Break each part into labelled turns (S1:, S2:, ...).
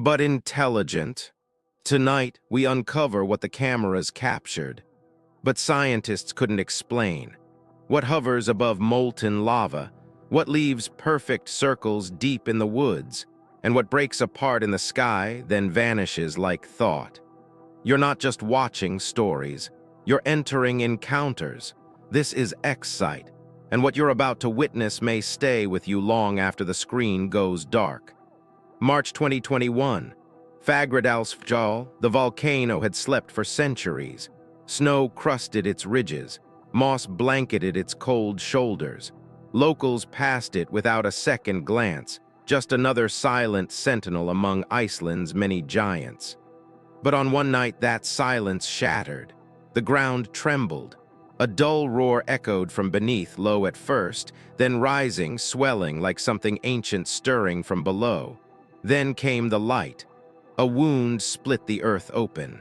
S1: but intelligent. Tonight, we uncover what the cameras captured, but scientists couldn't explain. What hovers above molten lava, what leaves perfect circles deep in the woods, and what breaks apart in the sky, then vanishes like thought. You're not just watching stories, you're entering encounters. This is X-Sight, and what you're about to witness may stay with you long after the screen goes dark. March 2021, Fagradalsfjall, the volcano had slept for centuries. Snow crusted its ridges, moss blanketed its cold shoulders. Locals passed it without a second glance, just another silent sentinel among Iceland's many giants. But on one night that silence shattered. The ground trembled. A dull roar echoed from beneath, low at first, then rising, swelling like something ancient stirring from below. Then came the light. A wound split the earth open.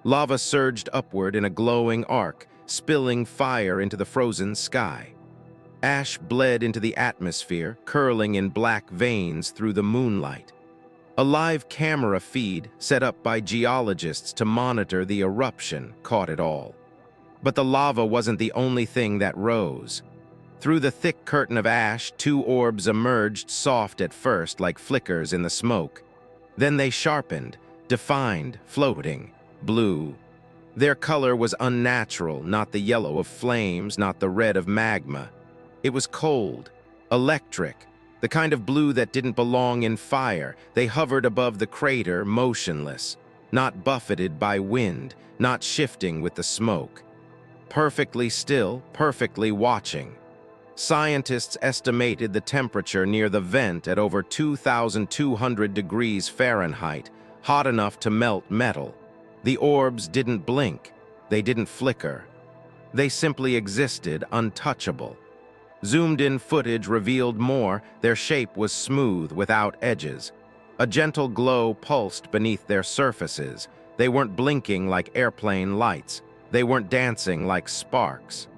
S1: Lava surged upward in a glowing arc, spilling fire into the frozen sky. Ash bled into the atmosphere, curling in black veins through the moonlight. A live camera feed, set up by geologists to monitor the eruption, caught it all. But the lava wasn't the only thing that rose. Through the thick curtain of ash, two orbs emerged, soft at first, like flickers in the smoke. Then they sharpened, defined, floating, blue. Their color was unnatural, not the yellow of flames, not the red of magma. It was cold, electric, the kind of blue that didn't belong in fire. They hovered above the crater, motionless, not buffeted by wind, not shifting with the smoke. Perfectly still, perfectly watching. Scientists estimated the temperature near the vent at over 2,200 degrees Fahrenheit, hot enough to melt metal. The orbs didn't blink, they didn't flicker. They simply existed, untouchable. Zoomed-in footage revealed more. Their shape was smooth, without edges. A gentle glow pulsed beneath their surfaces. They weren't blinking like airplane lights. They weren't dancing like sparks.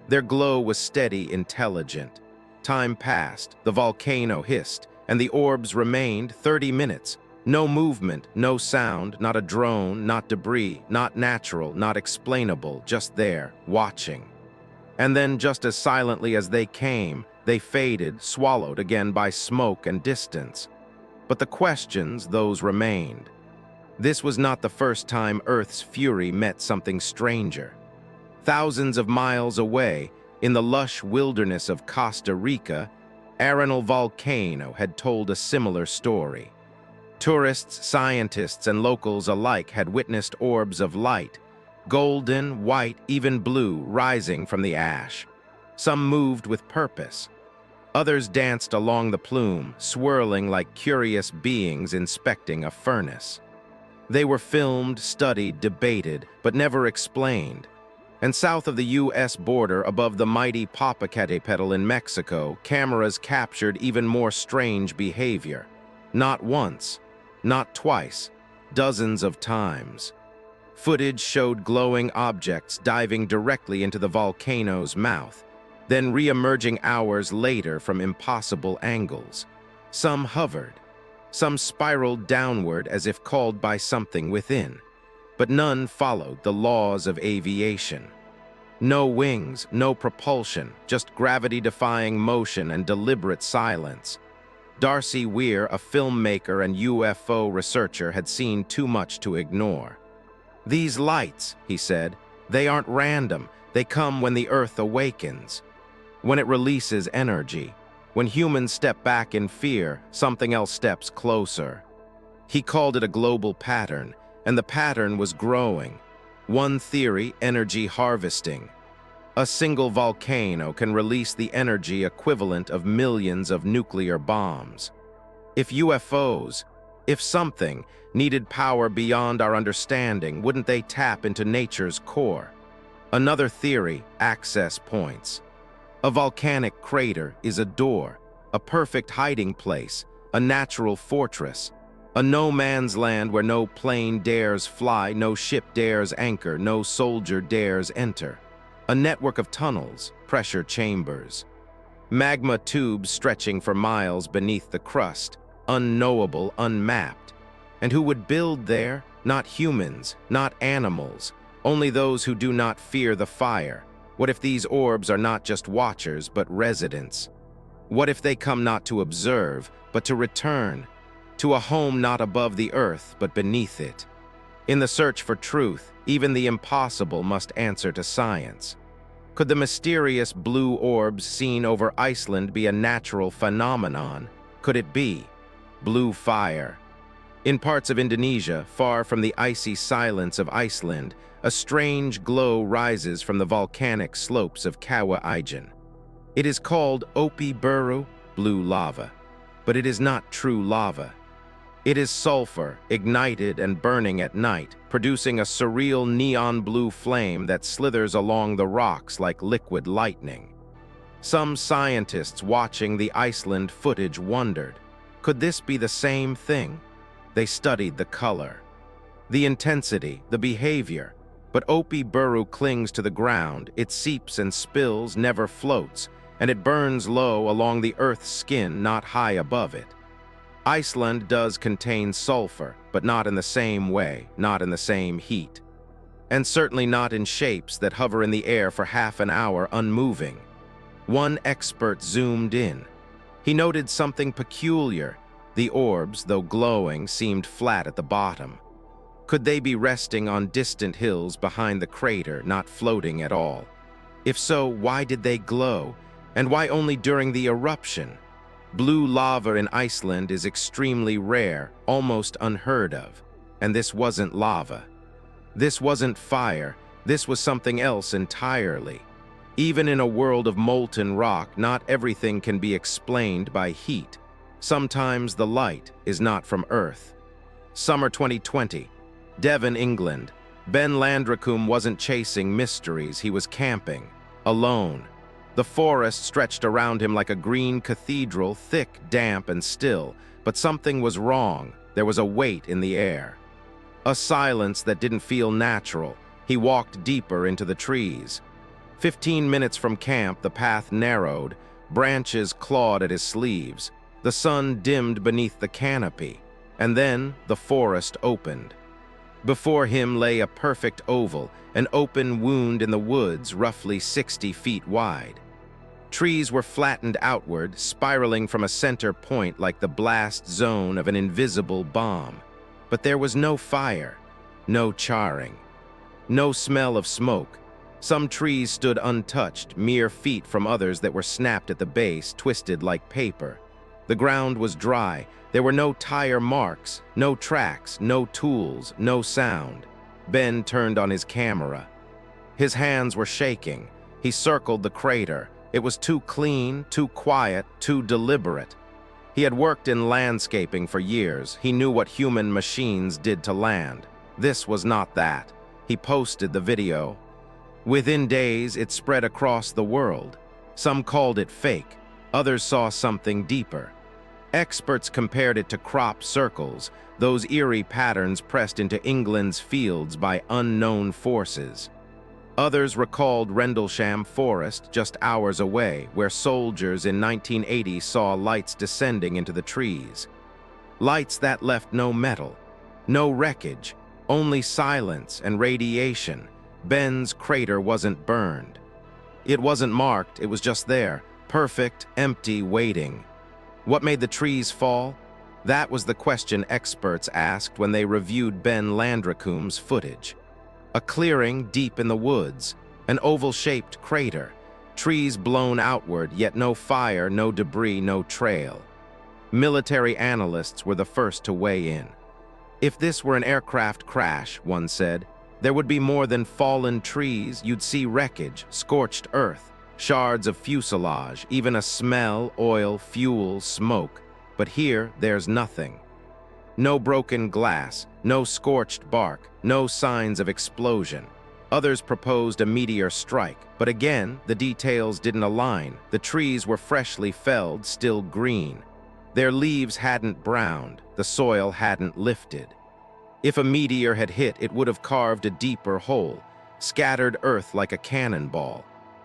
S1: Their glow was steady, intelligent. Time passed, the volcano hissed, and the orbs remained 30 minutes. No movement, no sound, not a drone, not debris, not natural, not explainable, just there, watching. And then, just as silently as they came, they faded, swallowed again by smoke and distance. But the questions, those remained. This was not the first time Earth's fury met something stranger. Thousands of miles away, in the lush wilderness of Costa Rica, Arenal Volcano had told a similar story. Tourists, scientists, and locals alike had witnessed orbs of light, golden, white, even blue, rising from the ash. Some moved with purpose. Others danced along the plume, swirling like curious beings inspecting a furnace. They were filmed, studied, debated, but never explained. And south of the U.S. border, above the mighty Popocatépetl in Mexico, cameras captured even more strange behavior. Not once, not twice, dozens of times. Footage showed glowing objects diving directly into the volcano's mouth, then re-emerging hours later from impossible angles. Some hovered, some spiraled downward as if called by something within. But none followed the laws of aviation. No wings, no propulsion, just gravity-defying motion and deliberate silence. Darcy Weir, a filmmaker and UFO researcher, had seen too much to ignore. "These lights," he said, "they aren't random. They come when the Earth awakens. When it releases energy. When humans step back in fear, something else steps closer." He called it a global pattern, and the pattern was growing. One theory, energy harvesting. A single volcano can release the energy equivalent of millions of nuclear bombs. If UFOs, if something, needed power beyond our understanding, wouldn't they tap into nature's core? Another theory, access points. A volcanic crater is a door, a perfect hiding place, a natural fortress, a no-man's land where no plane dares fly, no ship dares anchor, no soldier dares enter. A network of tunnels, pressure chambers. Magma tubes stretching for miles beneath the crust, unknowable, unmapped. And who would build there? Not humans, not animals, only those who do not fear the fire. What if these orbs are not just watchers, but residents? What if they come not to observe, but to return, to a home not above the earth, but beneath it? In the search for truth, even the impossible must answer to science. Could the mysterious blue orbs seen over Iceland be a natural phenomenon? Could it be blue fire? In parts of Indonesia, far from the icy silence of Iceland, a strange glow rises from the volcanic slopes of Kawah Ijen. It is called Opi Buru, blue lava, but it is not true lava. It is sulfur, ignited and burning at night, producing a surreal neon blue flame that slithers along the rocks like liquid lightning. Some scientists watching the Iceland footage wondered, could this be the same thing? They studied the color, the intensity, the behavior, but Opi Buru clings to the ground, it seeps and spills, never floats, and it burns low along the Earth's skin, not high above it. Iceland does contain sulfur, but not in the same way, not in the same heat, and certainly not in shapes that hover in the air for half an hour unmoving. One expert zoomed in. He noted something peculiar. The orbs, though glowing, seemed flat at the bottom. Could they be resting on distant hills behind the crater, not floating at all? If so, why did they glow? And why only during the eruption? Blue lava in Iceland is extremely rare, almost unheard of. And this wasn't lava. This wasn't fire. This was something else entirely. Even in a world of molten rock, not everything can be explained by heat. Sometimes the light is not from Earth. Summer 2020, Devon, England. Ben Landracum wasn't chasing mysteries, he was camping, alone. The forest stretched around him like a green cathedral, thick, damp, and still, but something was wrong. There was a weight in the air. A silence that didn't feel natural. He walked deeper into the trees. 15 minutes from camp, the path narrowed, branches clawed at his sleeves. The sun dimmed beneath the canopy, and then the forest opened. Before him lay a perfect oval, an open wound in the woods roughly 60 feet wide. Trees were flattened outward, spiraling from a center point like the blast zone of an invisible bomb. But there was no fire, no charring, no smell of smoke. Some trees stood untouched, mere feet from others that were snapped at the base, twisted like paper. The ground was dry. There were no tire marks, no tracks, no tools, no sound. Ben turned on his camera. His hands were shaking. He circled the crater. It was too clean, too quiet, too deliberate. He had worked in landscaping for years. He knew what human machines did to land. This was not that. He posted the video. Within days, it spread across the world. Some called it fake. Others saw something deeper. Experts compared it to crop circles, those eerie patterns pressed into England's fields by unknown forces. Others recalled Rendlesham Forest, just hours away, where soldiers in 1980 saw lights descending into the trees. Lights that left no metal, no wreckage, only silence and radiation. Ben's crater wasn't burned. It wasn't marked, it was just there, perfect, empty, waiting. What made the trees fall? That was the question experts asked when they reviewed Ben Landracum's footage. A clearing deep in the woods, an oval-shaped crater, trees blown outward, yet no fire, no debris, no trail. Military analysts were the first to weigh in. If this were an aircraft crash, one said, there would be more than fallen trees. You'd see wreckage, scorched earth, shards of fuselage, even a smell, oil, fuel, smoke. But here, there's nothing. No broken glass, no scorched bark, no signs of explosion. Others proposed a meteor strike, but again, the details didn't align. The trees were freshly felled, still green. Their leaves hadn't browned, the soil hadn't lifted. If a meteor had hit, it would have carved a deeper hole, scattered earth like a cannonball.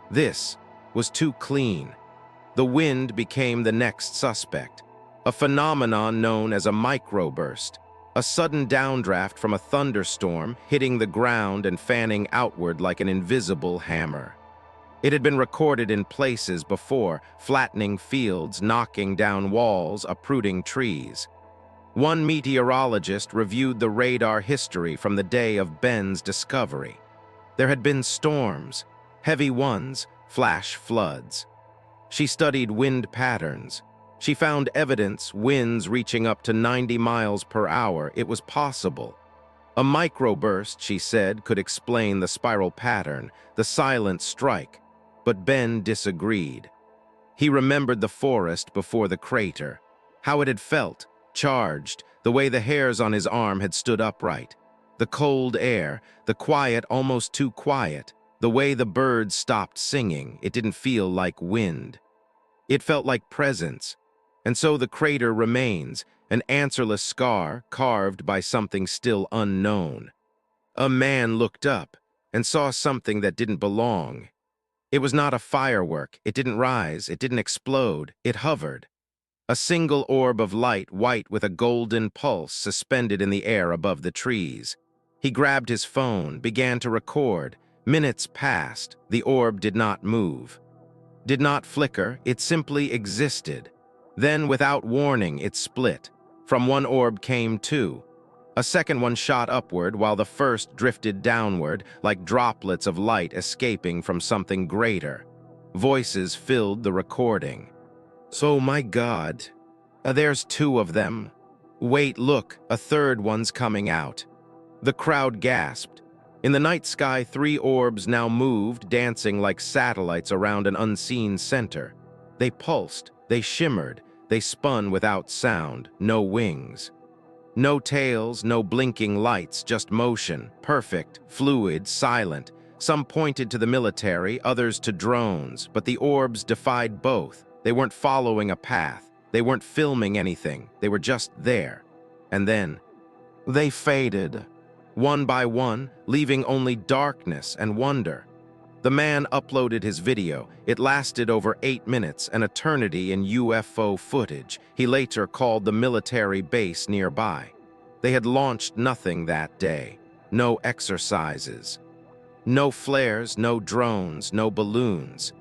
S1: This was too clean. The wind became the next suspect, a phenomenon known as a microburst, A sudden downdraft from a thunderstorm hitting the ground and fanning outward like an invisible hammer. It had been recorded in places before, flattening fields, knocking down walls, uprooting trees. One meteorologist reviewed the radar history from the day of Ben's discovery. There had been storms, heavy ones, flash floods. She studied wind patterns. She found evidence, winds reaching up to 90 miles per hour. It was possible. A microburst, she said, could explain the spiral pattern, the silent strike. But Ben disagreed. He remembered the forest before the crater, how it had felt, charged, the way the hairs on his arm had stood upright. The cold air, the quiet, almost too quiet, the way the birds stopped singing, it didn't feel like wind. It felt like presence. And so the crater remains, an answerless scar carved by something still unknown. A man looked up and saw something that didn't belong. It was not a firework, it didn't rise, it didn't explode, it hovered. A single orb of light, white with a golden pulse suspended in the air above the trees. He grabbed his phone, began to record. Minutes passed, the orb did not move. Did not flicker, it simply existed. Then, without warning, it split. From one orb came two. A second one shot upward while the first drifted downward, like droplets of light escaping from something greater. Voices filled the recording. "So, my God, there's two of them. Wait, look, a third one's coming out." The crowd gasped. In the night sky, 3 orbs now moved, dancing like satellites around an unseen center. They pulsed, they shimmered, they spun without sound, no wings. No tails, no blinking lights, just motion, perfect, fluid, silent. Some pointed to the military, others to drones, but the orbs defied both. They weren't following a path. They weren't filming anything. They were just there. And then, they faded, one by one, leaving only darkness and wonder. The man uploaded his video. It lasted over 8 minutes, an eternity in UFO footage. He later called the military base nearby. They had launched nothing that day. No exercises. No flares, no drones, no balloons.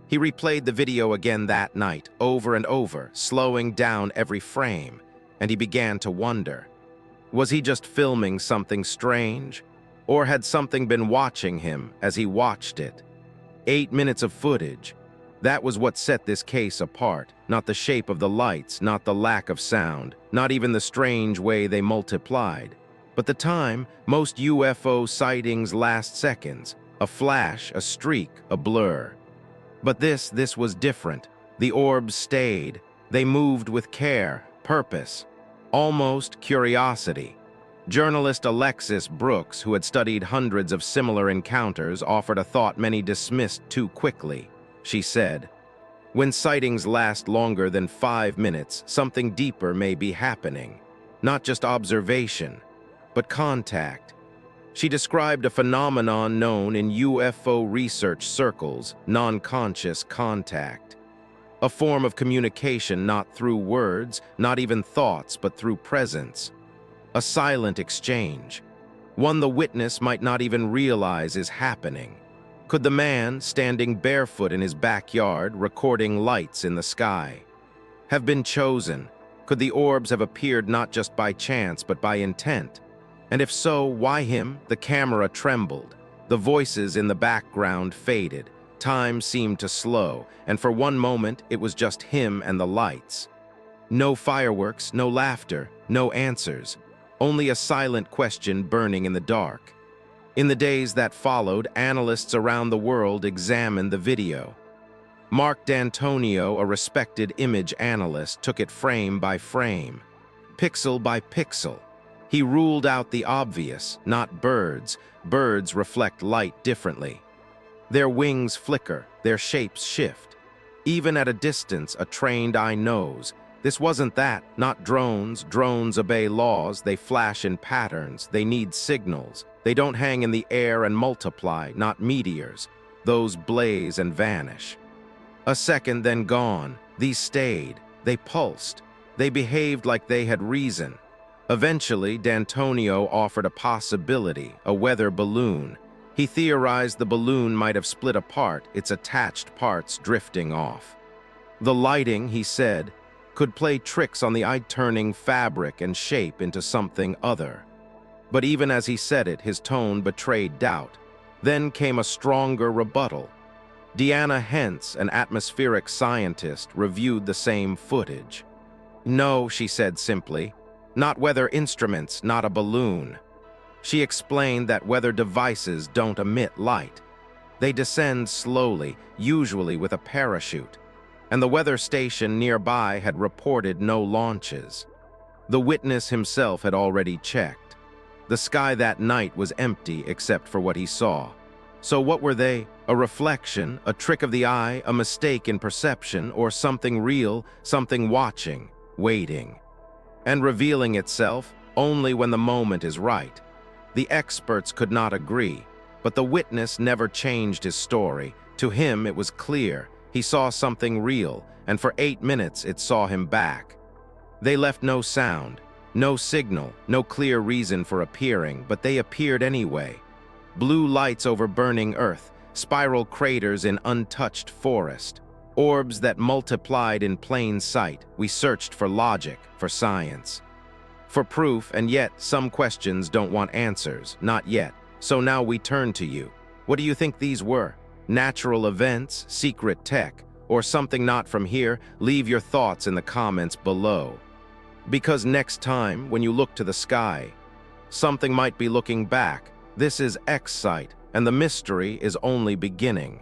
S1: He replayed the video again that night, over and over, slowing down every frame, and he began to wonder. Was he just filming something strange? Or had something been watching him as he watched it? 8 minutes of footage. That was what set this case apart. Not the shape of the lights, not the lack of sound, not even the strange way they multiplied. But the time, most UFO sightings last seconds. A flash, a streak, a blur. But this was different. The orbs stayed. They moved with care, purpose, almost curiosity. Journalist Alexis Brooks, who had studied hundreds of similar encounters, offered a thought many dismissed too quickly. She said, "When sightings last longer than 5 minutes, something deeper may be happening. Not just observation, but contact." She described a phenomenon known in UFO research circles, non-conscious contact. A form of communication not through words, not even thoughts, but through presence. A silent exchange. One the witness might not even realize is happening. Could the man, standing barefoot in his backyard, recording lights in the sky, have been chosen? Could the orbs have appeared not just by chance, but by intent? And if so, why him? The camera trembled. The voices in the background faded. Time seemed to slow, and for one moment it was just him and the lights. No fireworks, no laughter, no answers. Only a silent question burning in the dark. In the days that followed, analysts around the world examined the video. Mark D'Antonio, a respected image analyst, took it frame by frame, pixel by pixel. He ruled out the obvious, not birds. Birds reflect light differently. Their wings flicker, their shapes shift. Even at a distance, a trained eye knows. This wasn't that, not drones. Drones obey laws, they flash in patterns, they need signals. They don't hang in the air and multiply, not meteors. Those blaze and vanish. A second, then gone. These stayed. They pulsed. They behaved like they had reason. Eventually, D'Antonio offered a possibility, a weather balloon. He theorized the balloon might have split apart, its attached parts drifting off. The lighting, he said, could play tricks on the eye, turning fabric and shape into something other. But even as he said it, his tone betrayed doubt. Then came a stronger rebuttal. Deanna Hentz, an atmospheric scientist, reviewed the same footage. "No," she said simply, "not weather instruments, not a balloon." She explained that weather devices don't emit light. They descend slowly, usually with a parachute, and the weather station nearby had reported no launches. The witness himself had already checked. The sky that night was empty except for what he saw. So what were they? A reflection, a trick of the eye, a mistake in perception, or something real, something watching, waiting, and revealing itself only when the moment is right? The experts could not agree, but the witness never changed his story. To him, it was clear. He saw something real, and for 8 minutes it saw him back. They left no sound, no signal, no clear reason for appearing, but they appeared anyway. Blue lights over burning earth, spiral craters in untouched forest, orbs that multiplied in plain sight. We searched for logic, for science, for proof, and yet some questions don't want answers, not yet. So now we turn to you. What do you think these were? Natural events, secret tech, or something not from here? Leave your thoughts in the comments below. Because next time, when you look to the sky, something might be looking back. This is X-Sight, and the mystery is only beginning.